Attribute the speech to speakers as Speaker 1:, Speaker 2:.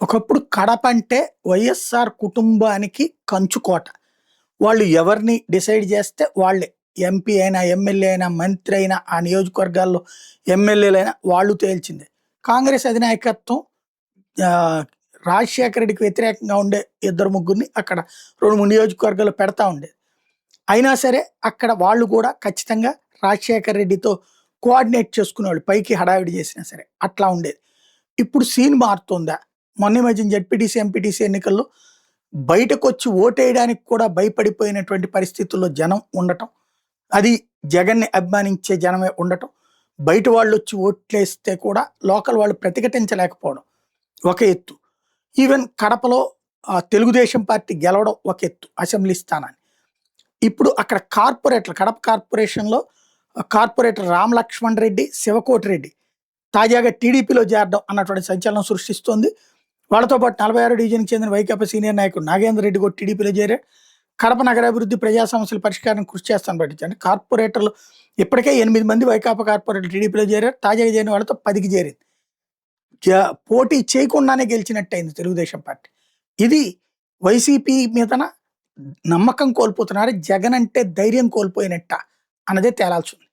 Speaker 1: ఒకప్పుడు కడప అంటే వైఎస్ఆర్ కుటుంబానికి కంచుకోట. వాళ్ళు ఎవరిని డిసైడ్ చేస్తే వాళ్ళే. ఎంపీ అయినా, ఎమ్మెల్యే అయినా, మంత్రి అయినా, ఆ నియోజకవర్గాల్లో ఎమ్మెల్యేలైనా వాళ్ళు తేల్చిందే. కాంగ్రెస్ అధినాయకత్వం ఆహ్, రాజశేఖర రెడ్డికి వ్యతిరేకంగా ఉండే ఇద్దరు ముగ్గురిని అక్కడ 2, 3 నియోజకవర్గాల్లో పెడతా ఉండేది. అయినా సరే అక్కడ వాళ్ళు కూడా ఖచ్చితంగా రాజశేఖర రెడ్డితో కోఆర్డినేట్ చేసుకునేవాళ్ళు. పైకి హడావిడి చేసినా సరే. అట్లా ఉండేది. ఇప్పుడు సీన్ మారుతుందా? మొన్న ఈ మధ్యన జెడ్పీటీసీ, ఎంపీటీసీ ఎన్నికల్లో బయటకొచ్చి ఓటేయడానికి కూడా భయపడిపోయినటువంటి పరిస్థితుల్లో జనం ఉండటం. అది జగన్‌ని అభిమానించే జనమే ఉండటం. బయట వాళ్ళొచ్చి ఓట్లేస్తే కూడా లోకల్ వాళ్ళు ప్రతిఘటించలేకపోవడం ఒక ఎత్తు. ఈవెన్ కడపలో తెలుగుదేశం పార్టీ గెలవడం ఒక ఎత్తు అసెంబ్లీ స్థానాన్ని. ఇప్పుడు అక్కడ కార్పొరేటర్లు కడప కార్పొరేషన్‌లో కార్పొరేటర్ రామ్ లక్ష్మణ్ రెడ్డి, శివకోటి రెడ్డి తాజాగా టీడీపీలో చేరడం అన్నటువంటి సంచలనం సృష్టిస్తోంది. వాళ్ళతో పాటు 46 డివిజన్‌కి చెందిన వైకాపా సీనియర్ నాయకుడు నాగేంద్ర రెడ్డి కూడా టీడీపీలో చేరారు. కడప నగరాభివృద్ధి ప్రజా సమస్యల పరిష్కారానికి కృషి చేస్తాను ప్రకటించారు. కార్పొరేటర్లు ఇప్పటికే 8 మంది వైకాపా కార్పొరేటర్లు టీడీపీలో చేరారు. తాజాగా చేరిన వాళ్ళతో 10కి చేరింది. పోటీ చేయకుండానే గెలిచినట్టయింది తెలుగుదేశం పార్టీ. ఇది వైసీపీ మీదన నమ్మకం కోల్పోతున్నారు. జగన్ అంటే ధైర్యం కోల్పోయినట్టా అన్నదే తేలాల్సి ఉంది.